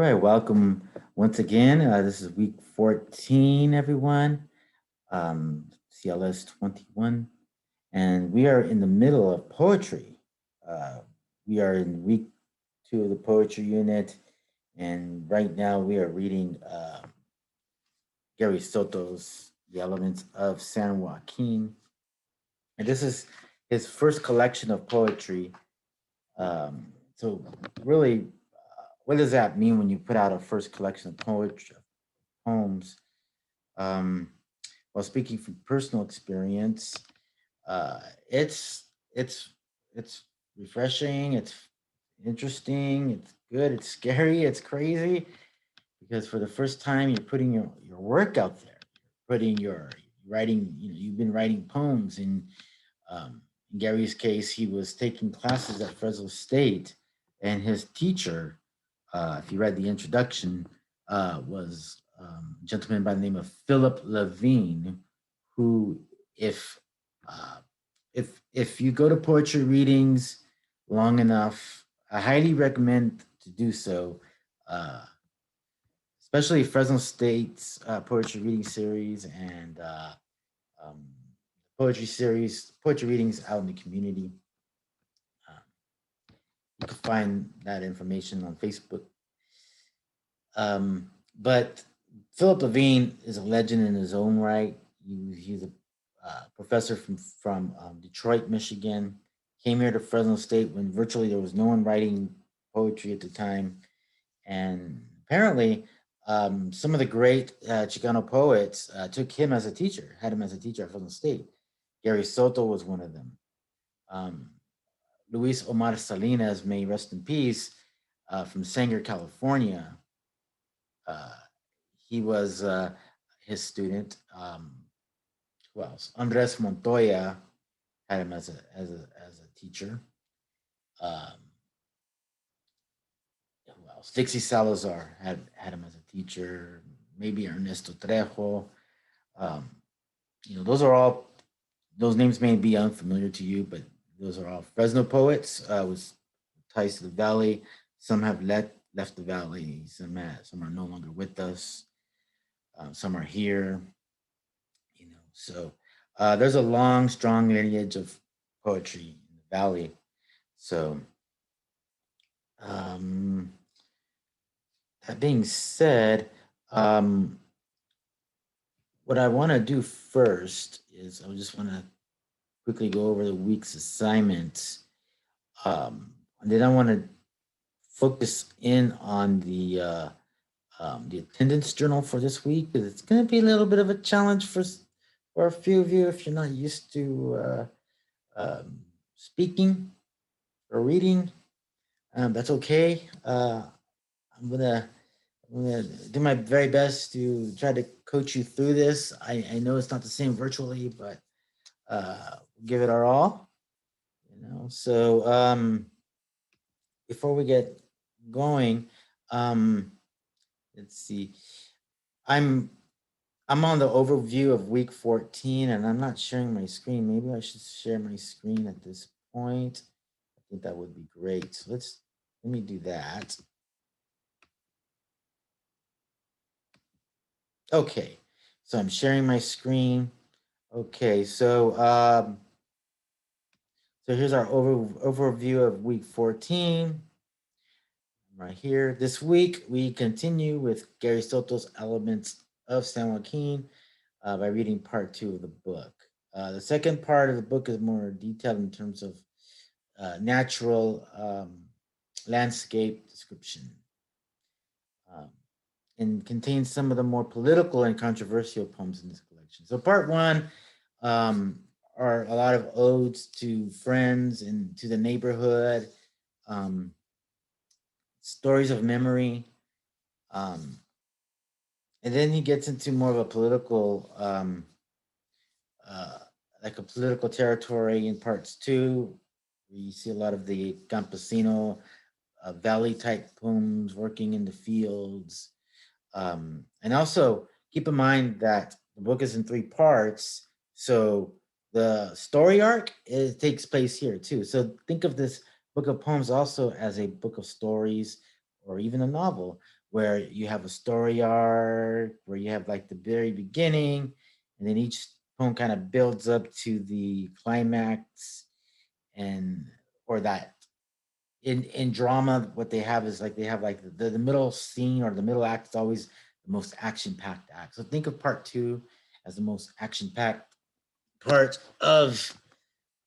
All right, welcome once again. This is week 14, everyone. CLS 21. And we are in the middle of poetry. Uh, we are in week 2 of the poetry unit. And right now we are reading Gary Soto's The Elements of San Joaquin. And this is his first collection of poetry. So, really, what does that mean when you put out a first collection of poetry, poems? Um, well, speaking from personal experience, uh, it's it's it's refreshing. It's interesting. It's good. It's scary. It's crazy because for the first time you're putting your work out there. You're putting your writing. You've been writing poems. In Gary's case, he was taking classes at Fresno State, and his teacher, if you read the introduction, was a gentleman by the name of Philip Levine, who, if uh, if you go to poetry readings long enough, I highly recommend to do so, uh, especially Fresno State's poetry reading series and um, poetry readings out in the community. Uh, you can find that information on Facebook. But Philip Levine is a legend in his own right. He's a professor from Detroit, Michigan. Came here to Fresno State when virtually there was no one writing poetry at the time, and apparently, some of the great Chicano poets took him as a teacher, had him as a teacher at Fresno State. Gary Soto was one of them. Um, Luis Omar Salinas, may rest in peace, from Sanger, California. Uh, he was his student. Who else? Andres Montoya had him as a teacher. Um, who else? Dixie Salazar had him as a teacher. Maybe Ernesto Trejo. Um, those are all. Those names may be unfamiliar to you, but those are all Fresno poets with ties to the valley. Some have left the valley. Some are no longer with us. Some are here. So there's a long, strong lineage of poetry in the valley. So um, that being said, um, what I want to do first is I just want to quickly go over the week's assignments. And then I want to focus in on the attendance journal for this week because it's going to be a little bit of a challenge for a few of you if you're not used to speaking or reading. That's okay. I'm gonna I'm gonna do my very best to try to coach you through this. I know it's not the same virtually, but give it our all. So before we get going, um, let's see. I'm I'm on the overview of week 14, and I'm not sharing my screen. Maybe I should share my screen at this point. I think that would be great. So let me do that. Okay, so I'm sharing my screen. Okay, so here's our overview of week 14 right here. This week we continue with Gary Soto's Elements of San Joaquin by reading part 2 of the book. The second part of the book is more detailed in terms of natural landscape description, um, and contains some of the more political and controversial poems in this collection. So part 1 um, are a lot of odes to friends and to the neighborhood, um, stories of memory, um, and then he gets into more of a political, uh, like a political territory in parts 2. We see a lot of the campesino valley type poems, working in the fields. And also keep in mind that the book is in 3 parts. So the story arc, it takes place here too. So think of this book of poems also as a book of stories or even a novel where you have a story arc, where you have like the very beginning, and then each poem kind of builds up to the climax, and or that in drama, what they have is like they have like the middle scene or the middle act is always the most action packed act. So think of part two as the most action packed part of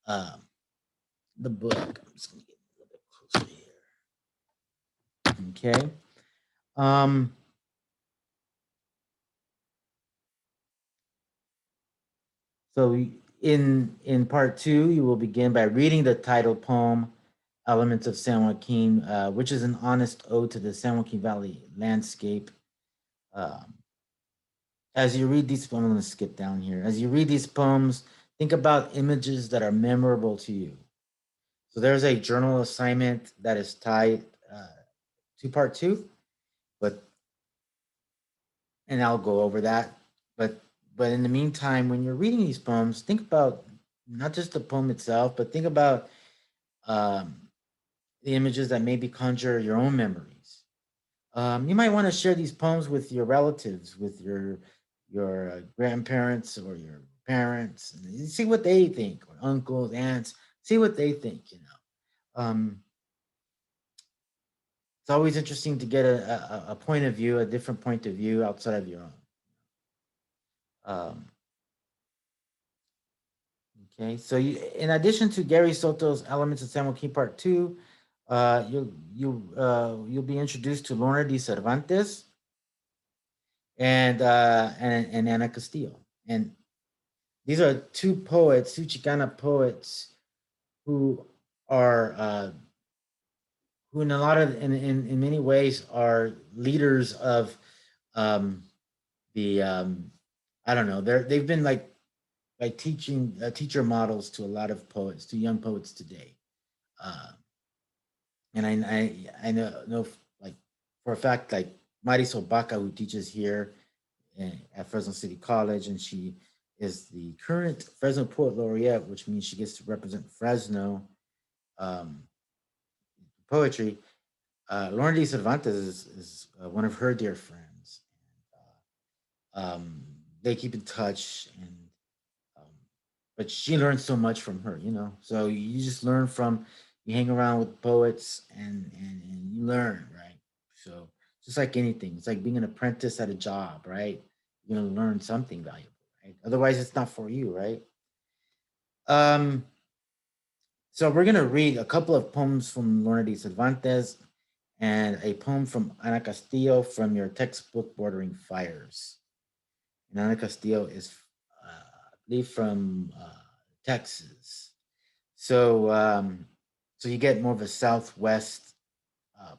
um, the book. I'm just gonna get a little bit closer here. Okay. Um, so in part two, you will begin by reading the title poem, "Elements of San Joaquin," which is an honest ode to the San Joaquin Valley landscape. Um, as you read these, I'm going to skip down here. As you read these poems, think about images that are memorable to you. So there's a journal assignment that is tied to part two, but and I'll go over that. But but in the meantime, when you're reading these poems, think about not just the poem itself, but think about um, the images that maybe conjure your own memories. You might want to share these poems with your relatives, with your grandparents or your parents, and see what they think, or uncles, aunts, see what they think. It's always interesting to get a point of view, a different point of view outside of your own. Um, okay, so in addition to Gary Soto's Elements of San Joaquin Part Two, you'll be introduced to Lorna de Cervantes and Ana Castillo, and these are two poets, two Chicana poets, who are who in a lot of in many ways are leaders of um, the I don't know, they've been like teaching teacher models to a lot of poets, to young poets today. Uh, and I know like for a fact like Marisol Baca, who teaches here at Fresno City College, and she is the current Fresno Poet Laureate, which means she gets to represent Fresno um, poetry. Lauren de Cervantes is one of her dear friends. They keep in touch, and um, but she learned so much from her, you know. So you just learn from you hang around with poets, and you learn, right? So just like anything, it's like being an apprentice at a job, right? You're gonna learn something valuable, right? Otherwise, it's not for you, right? Um, so we're gonna read a couple of poems from Lorna de Cervantes and a poem from Ana Castillo from your textbook Bordering Fires. And Ana Castillo is, I believe, from Texas. So, so you get more of a Southwest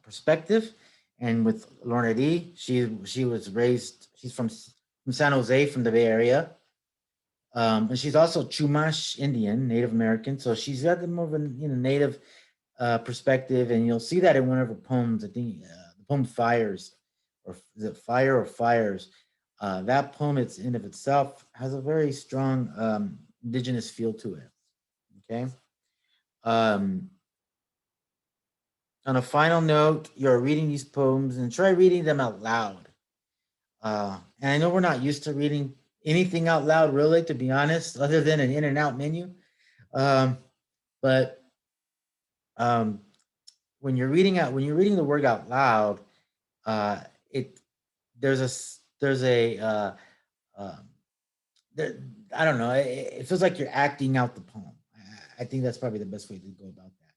perspective. And with Lorna D, she was raised. She's from San Jose, from the Bay Area, and she's also Chumash Indian, Native American. So she's got more of a native perspective, and you'll see that in one of her poems. I think the poem "Fires," or is it "Fire" or "Fires"? That poem, it's in of itself, has a very strong indigenous feel to it. Okay. Um, on a final note, you're reading these poems and try reading them out loud. And I know we're not used to reading anything out loud, really, to be honest, other than an in and out menu. Um, but um, when you're reading the word out loud, uh, it there's a um, there, I don't know. It feels like you're acting out the poem. I think that's probably the best way to go about that.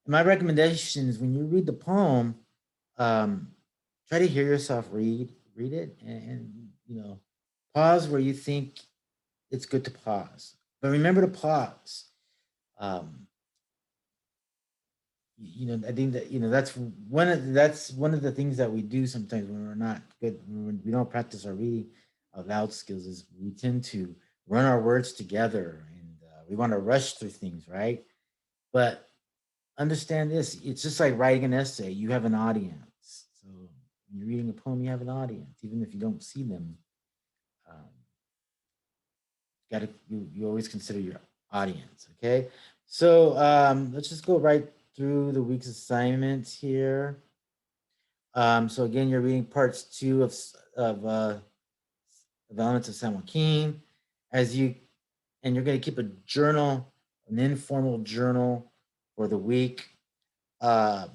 And my recommendation is when you read the poem, um, try to hear yourself read it, and pause where you think it's good to pause. But remember to pause. Um, I think that that's one of the things that we do sometimes when we're not good, when we don't practice our reading loud skills, is we tend to run our words together, and we want to rush through things, right? But understand this: it's just like writing an essay. You have an audience, so when you're reading a poem, you have an audience, even if you don't see them. Um, you always consider your audience, okay? So let's just go right through the week's assignments here. So again, you're reading parts 2 of Elements of San Joaquin. As you and you're going to keep a journal, an informal journal for the week. Uh,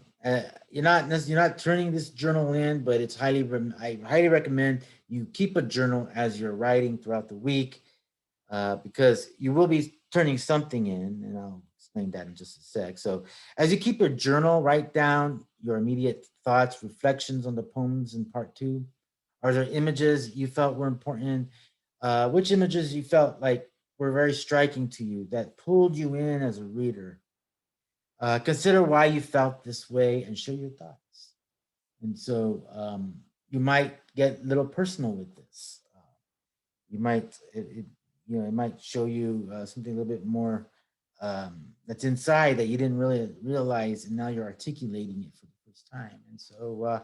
you're not turning this journal in, but I highly recommend you keep a journal as you're writing throughout the week, because you will be turning something in, and I'll explain that in just a sec. So, as you keep your journal, write down your immediate thoughts, reflections on the poems in part 2. Are there images you felt were important? Which images you felt like were very striking to you that pulled you in as a reader? Consider why you felt this way and share your thoughts. And so you might get a little personal with this. You might, it might show you something a little bit more that's inside that you didn't really realize, and now you're articulating it for the first time. And so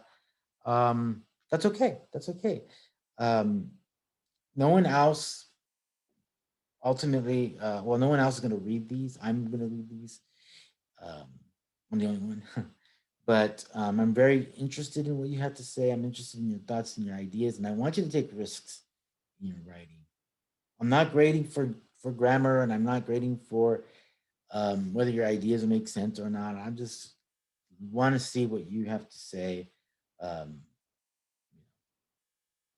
that's okay. That's okay. Um, no one else ultimately, well, no one else is going to read these. I'm going to read these. Um, I'm the only one. But I'm very interested in what you have to say. I'm interested in your thoughts and your ideas, and I want you to take risks in your writing. I'm not grading for grammar, and I'm not grading for whether your ideas make sense or not. I just want to see what you have to say um,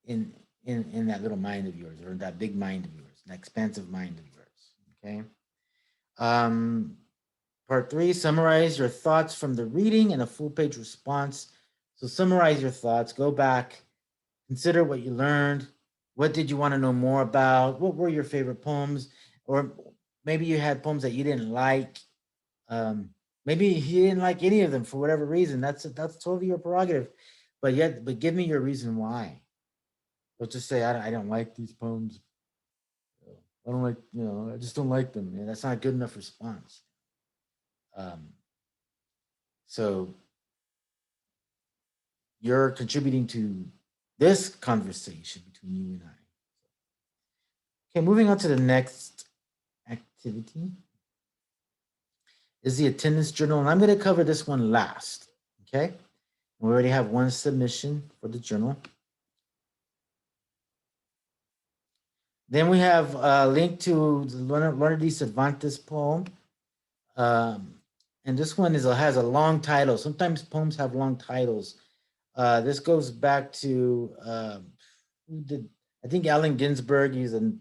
in in that little mind of yours, or that big mind of yours, that expansive mind of yours. Okay. Um, Part 3, summarize your thoughts from the reading and a full page response. So summarize your thoughts, go back, consider what you learned. What did you want to know more about? What were your favorite poems? Or maybe you had poems that you didn't like. Um, Maybe you didn't like any of them for whatever reason. That's totally your prerogative. But give me your reason why. Don't just say I don't like these poems. I don't like, I just don't like them. And that's not a good enough response. Um, so you're contributing to this conversation between you and I. Okay, moving on to the next activity is the attendance journal, and I'm going to cover this one last. Okay, we already have one submission for the journal. Then we have a link to the Leonardo de Cervantes poem, um, and this one has a long title. Sometimes poems have long titles. This goes back to who did I think Allen Ginsberg. He's a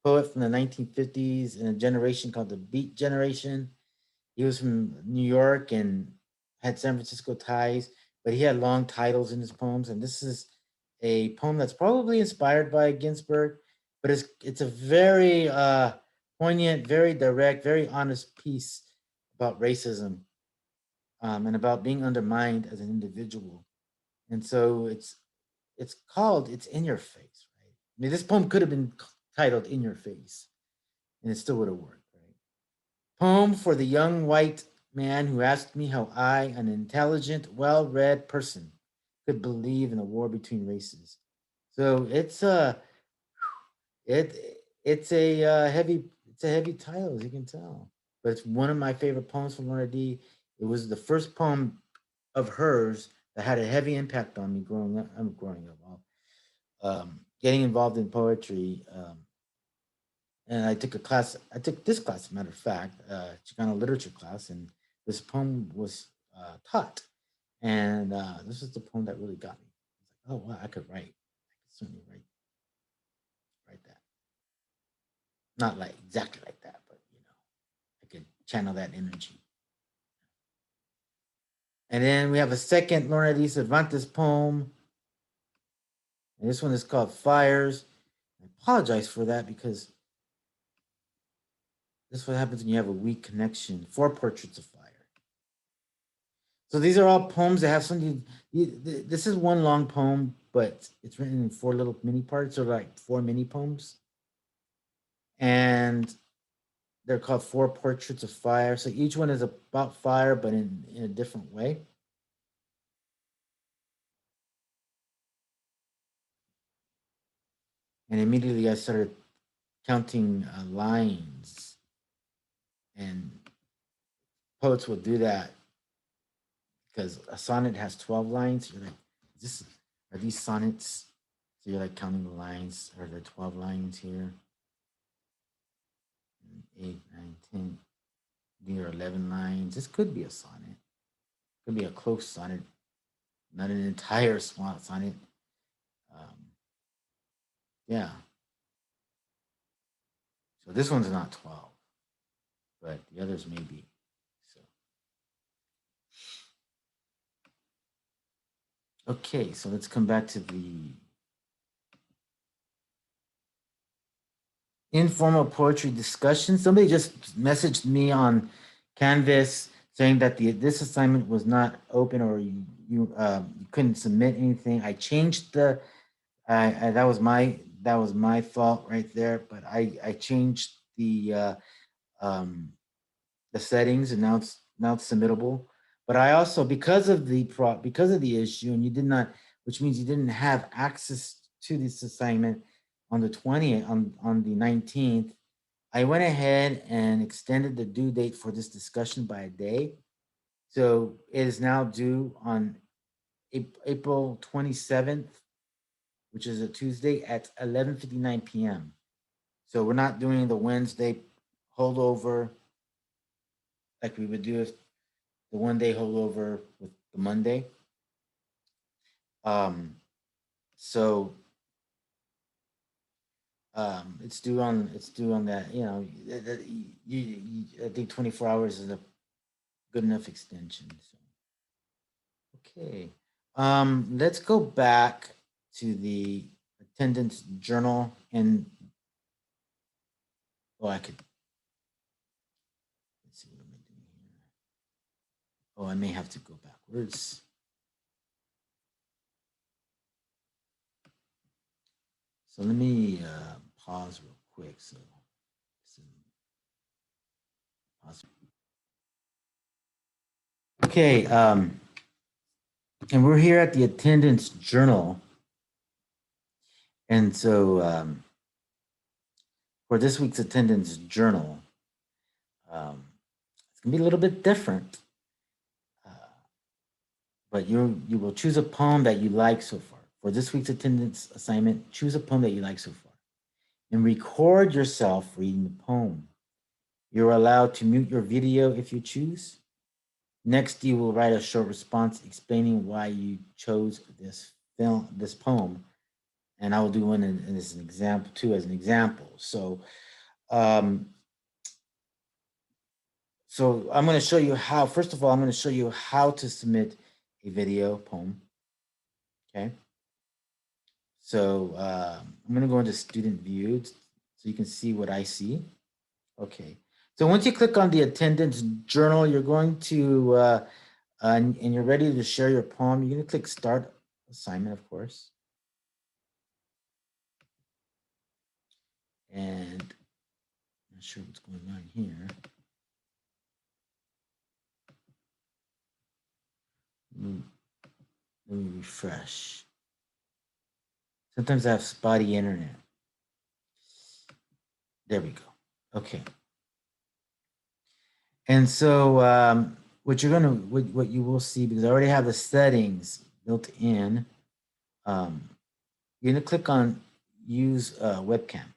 poet from the 1950s in a generation called the Beat Generation. He was from New York and had San Francisco ties, but he had long titles in his poems. And this is a poem that's probably inspired by Ginsberg, but it's a very poignant, very direct, very honest piece about racism, and about being undermined as an individual. And so it's in your face, right? I mean, this poem could have been titled "In Your Face," and it still would have worked, right? Poem for the young white man who asked me how I, an intelligent, well-read person, could believe in a war between races. So it's a heavy title, as you can tell, but it's one of my favorite poems from Lorna D. It was the first poem of hers that had a heavy impact on me growing up. I'm growing up. Getting involved in poetry. And I took a class. I took this class, as a matter of fact, Chicano literature class, and this poem was taught. And this is the poem that really got me. I was like, oh wow, I could write. I could certainly write that. Not like exactly like that, but I could channel that energy. And then we have a second Lorna D. Cervantes poem. And this one is called Fires. I apologize for that because this is what happens when you have a weak connection. 4 Portraits of Fire. So these are all poems that have something. This is one long poem, but it's written in 4 little mini parts, or like 4 mini poems. And they're called 4 Portraits of Fire. So each one is about fire, but in a different way. And immediately I started counting lines, and poets will do that because a sonnet has 12 lines. You're like, Are these sonnets? So you're like counting the lines. Are there 12 lines here? 8, 9, 10. These are 11 lines. This could be a sonnet. Could be a close sonnet, not an entire sonnet. Yeah. So this one's not 12, but the others may be. So okay, so let's come back to the informal poetry discussion. Somebody just messaged me on Canvas saying that this assignment was not open, or you couldn't submit anything. I changed the that was my fault right there, but I changed the settings, and now it's submittable. But I also, because of the issue, and you did not, which means you didn't have access to this assignment on the 20th, on the 19th, I went ahead and extended the due date for this discussion by a day. So it is now due on April 27th, which is a Tuesday at 11:59 p.m. So we're not doing the Wednesday holdover like we would do if the one day holdover with the Monday. Um, so it's due on that. I think 24 hours is a good enough extension. So okay, let's go back to the attendance journal, and I could. Let's see, what am I doing here? Oh, I may have to go backwards. So let me pause real quick. So pause. Okay, and we're here at the attendance journal. And so for this week's attendance journal, it's going to be a little bit different. But you will choose a poem that you like so far. For this week's attendance assignment, choose a poem that you like so far and record yourself reading the poem. You're allowed to mute your video if you choose. Next, you will write a short response explaining why you chose this poem, and I will do one as an example too, as an example. So I'm going to show you how. First of all, I'm going to show you how to submit a video poem. Okay. So I'm going to go into student view so you can see what I see. Okay. So once you click on the attendance journal, you're going to and you're ready to share your poem. You're going to click start assignment, of course. And I'm not sure what's going on here. Let me refresh. Sometimes I have spotty internet. There we go. Okay. And so what you will see, because I already have the settings built in, you're gonna click on use webcam.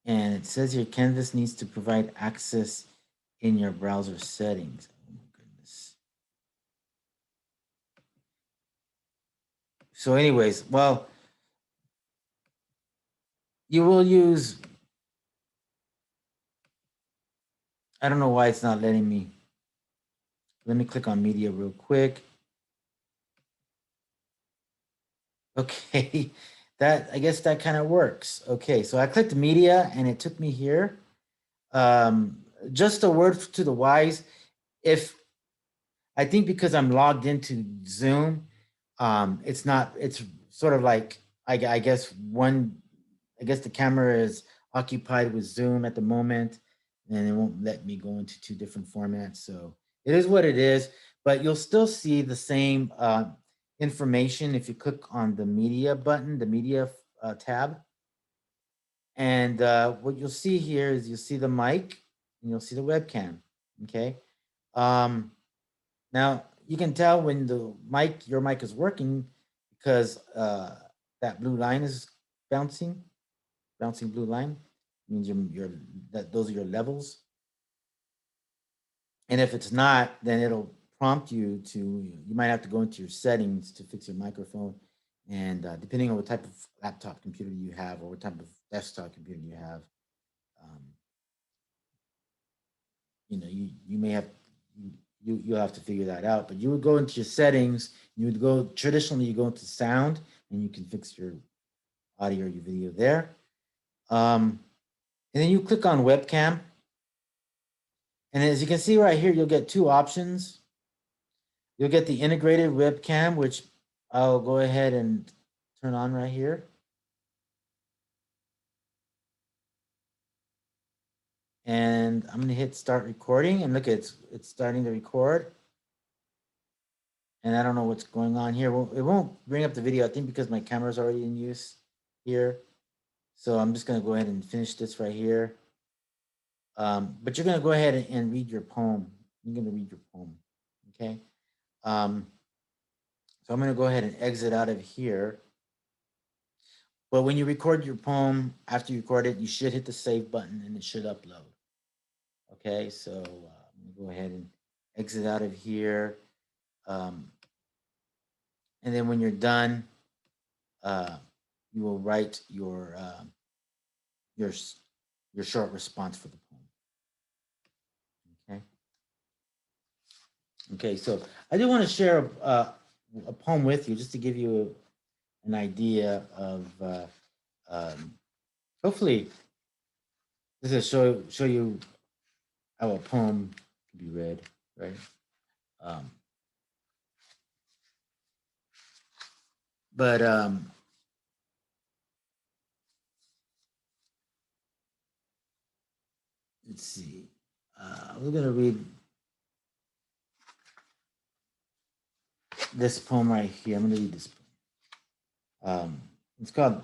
And it says here, Canvas needs to provide access in your browser settings. Oh my goodness. So anyways, well, you will use, I don't know why it's not letting me. Let me click on media real quick. Okay, I guess that kind of works. Okay, so I clicked media and it took me here. Just a word to the wise, if I think because I'm logged into Zoom, it's sort of like, I guess the camera is occupied with Zoom at the moment, and it won't let me go into two different formats. So it is what it is, but you'll still see the same information if you click on the media button, the media tab. And what you'll see here is you'll see the mic and you'll see the webcam. Okay. Now you can tell when your mic is working because that blue line is bouncing, bouncing blue line means that those are your levels. And if it's not, then it'll prompt you to, you might have to go into your settings to fix your microphone. And depending on what type of laptop computer you have or what type of desktop computer you have, um, you may have, you'll have to figure that out. But you would go into your settings, you would go, traditionally you go into sound and you can fix your audio or your video there. And then you click on webcam. And as you can see right here, you'll get two options. You'll get the integrated webcam, which I'll go ahead and turn on right here. And I'm gonna hit start recording and look, it's starting to record. And I don't know what's going on here. Well, it won't bring up the video, I think because my camera is already in use here. So I'm just gonna go ahead and finish this right here. But you're gonna go ahead and read your poem. You're gonna read your poem, okay? So I'm gonna go ahead and exit out of here. But when you record your poem, after you record it, you should hit the save button and it should upload. Okay, so I'm gonna go ahead and exit out of here. And then when you're done, you will write your short response for the poem. Okay. Okay, so I do want to share a poem with you just to give you an idea of hopefully this will show you how a poem can be read, right? Um, but let's see. We're gonna read this poem right here. I'm gonna read this poem. It's called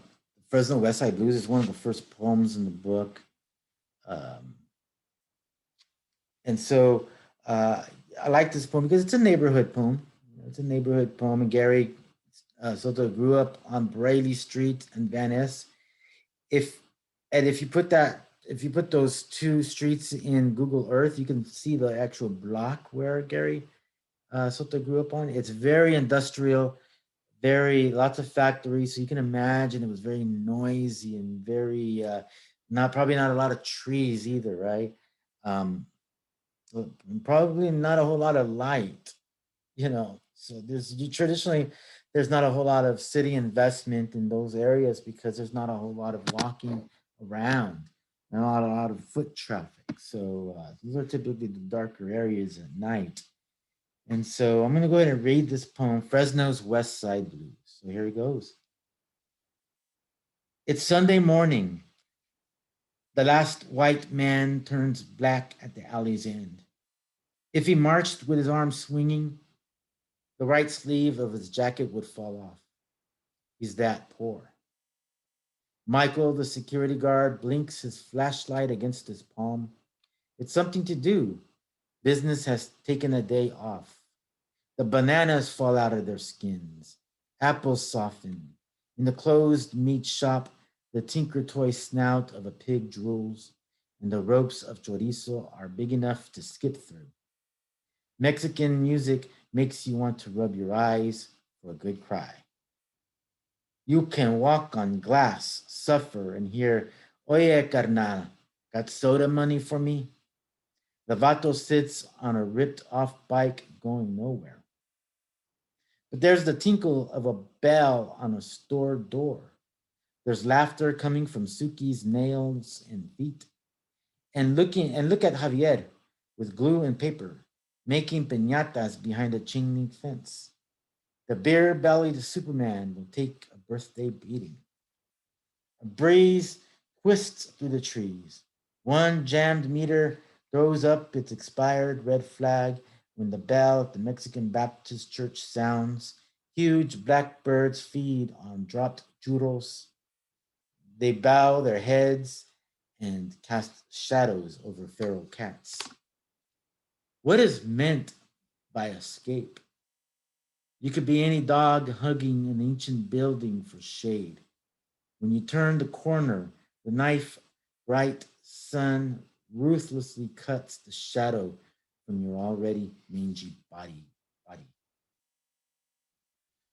Fresno West Side Blues. It's one of the first poems in the book. And so I like this poem because it's a neighborhood poem. It's a neighborhood poem. And Gary Soto grew up on Braley Street in Van Ness. If you put those two streets in Google Earth, you can see the actual block where Gary Soto grew up on. It's very industrial, very lots of factories. So you can imagine it was very noisy and very probably not a lot of trees either, right? Probably not a whole lot of light, So traditionally there's not a whole lot of city investment in those areas because there's not a whole lot of walking around, not a lot of foot traffic. So these are typically the darker areas at night. And so I'm going to go ahead and read this poem, Fresno's West Side Blues. So here it goes. It's Sunday morning. The last white man turns black at the alley's end. If he marched with his arms swinging, the right sleeve of his jacket would fall off. He's that poor. Michael, the security guard, blinks his flashlight against his palm. It's something to do. Business has taken a day off. The bananas fall out of their skins. Apples soften. In the closed meat shop, the tinker toy snout of a pig drools, and the ropes of chorizo are big enough to skip through. Mexican music makes you want to rub your eyes for a good cry. You can walk on glass, suffer, and hear, Oye, carnal, got soda money for me? The vato sits on a ripped off bike going nowhere. But there's the tinkle of a bell on a store door. There's laughter coming from Suki's nails and feet. And look at Javier with glue and paper, making piñatas behind a chain link fence. The bare-bellied Superman will take a birthday beating. A breeze twists through the trees. One jammed meter throws up its expired red flag when the bell at the Mexican Baptist church sounds. Huge blackbirds feed on dropped churros. They bow their heads and cast shadows over feral cats. What is meant by escape. You could be any dog hugging an ancient building for shade. When you turn the corner, the knife bright sun ruthlessly cuts the shadow from your already mangy body.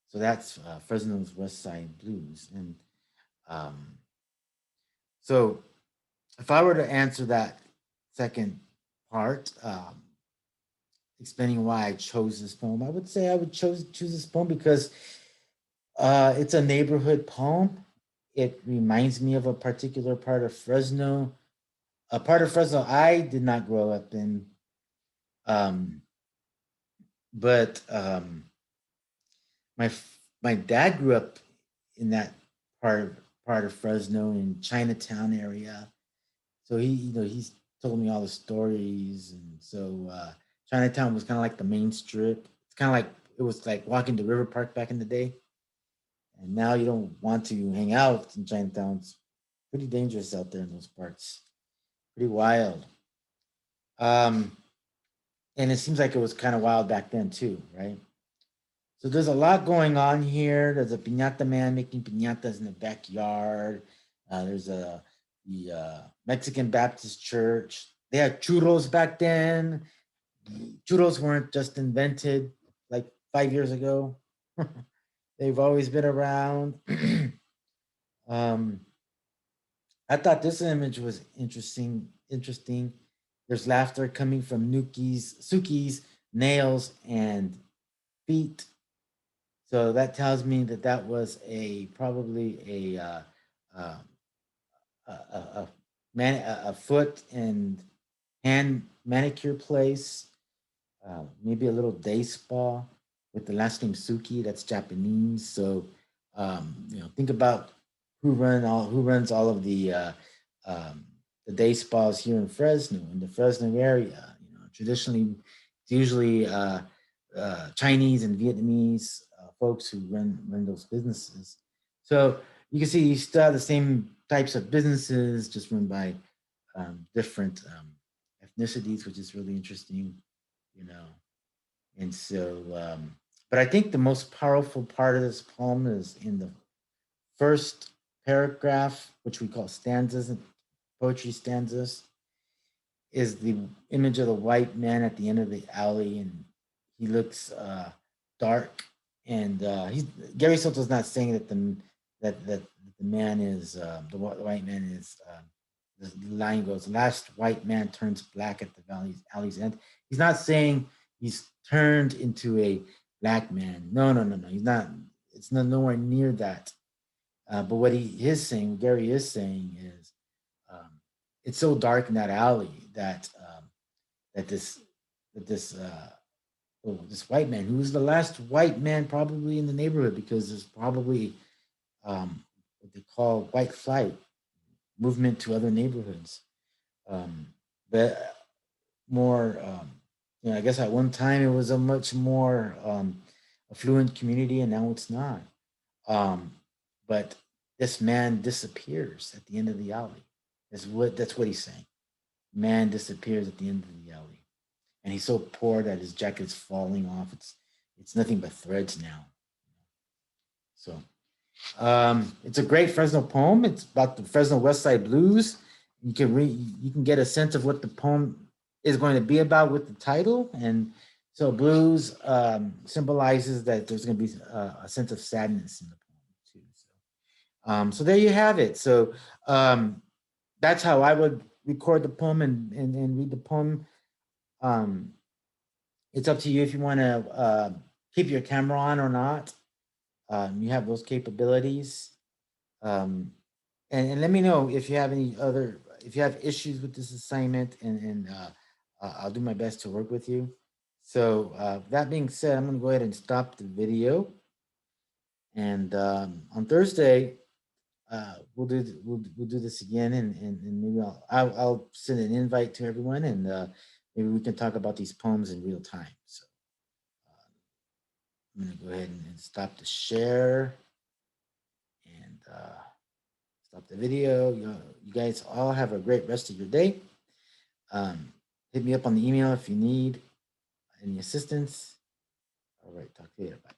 So that's Fresno's West Side Blues. And um, so if I were to answer that second part, explaining why I chose this poem, I would say I would choose this poem because it's a neighborhood poem. It reminds me of a particular part of Fresno, a part of Fresno I did not grow up in, um, but my my dad grew up in that part of Fresno in Chinatown area. So he's told me all the stories, and so Chinatown was kind of like the main strip. It's kind of like it was like walking to River Park back in the day, and now you don't want to hang out in Chinatown. It's pretty dangerous out there in those parts. Pretty wild. Um, and it seems like it was kind of wild back then too, right? So there's a lot going on here. There's a piñata man making piñatas in the backyard. There's the Mexican Baptist Church. They had churros back then. Churros weren't just invented like 5 years ago. They've always been around. um, I thought this image was interesting. Interesting. There's laughter coming from Suki's nails and feet. So that tells me that that was probably uh, a foot and hand manicure place, maybe a little day spa with the last name Suki. That's Japanese. So think about who runs all of um, the day spas here in Fresno, in the Fresno area. Traditionally, it's usually Chinese and Vietnamese folks who run those businesses. So you can see you still have the same types of businesses, just run by different ethnicities, which is really interesting, you know. And so, but I think the most powerful part of this poem is in the first paragraph, which we call stanzas and poetry stanzas, is the image of the white man at the end of the alley, and he looks dark. And he's Gary Soto's not saying that that the man is the white man is. The line goes, "Last white man turns black at the alley's end." He's not saying he's turned into a black man. No, no, no, no. He's not. It's not nowhere near that. But what he is saying, what Gary is saying, is um, it's so dark in that alley that this this white man, who was the last white man probably in the neighborhood, because there's probably what they call white flight movement to other neighborhoods. But more, I guess at one time it was a much more affluent community, and now it's not. Um, but this man disappears at the end of the alley. That's what he's saying. Man disappears at the end of the alley, and he's so poor that his jacket's falling off. It's nothing but threads now. So it's a great Fresno poem. It's about the Fresno West Side Blues. You can get a sense of what the poem is going to be about with the title, and so blues symbolizes that there's going to be a sense of sadness in the poem too. So there you have it. So that's how I would record the poem and read the poem. Um, it's up to you if you want to keep your camera on or not. You have those capabilities. Um, and let me know if you have if you have issues with this assignment, and I'll do my best to work with you. So that being said, I'm going to go ahead and stop the video. And on Thursday, we'll do this again, and maybe I'll send an invite to everyone, and maybe we can talk about these poems in real time. So I'm going to go ahead and stop the share and stop the video. You guys all have a great rest of your day. Hit me up on the email if you need Any assistance? All right, talk to you later. Bye.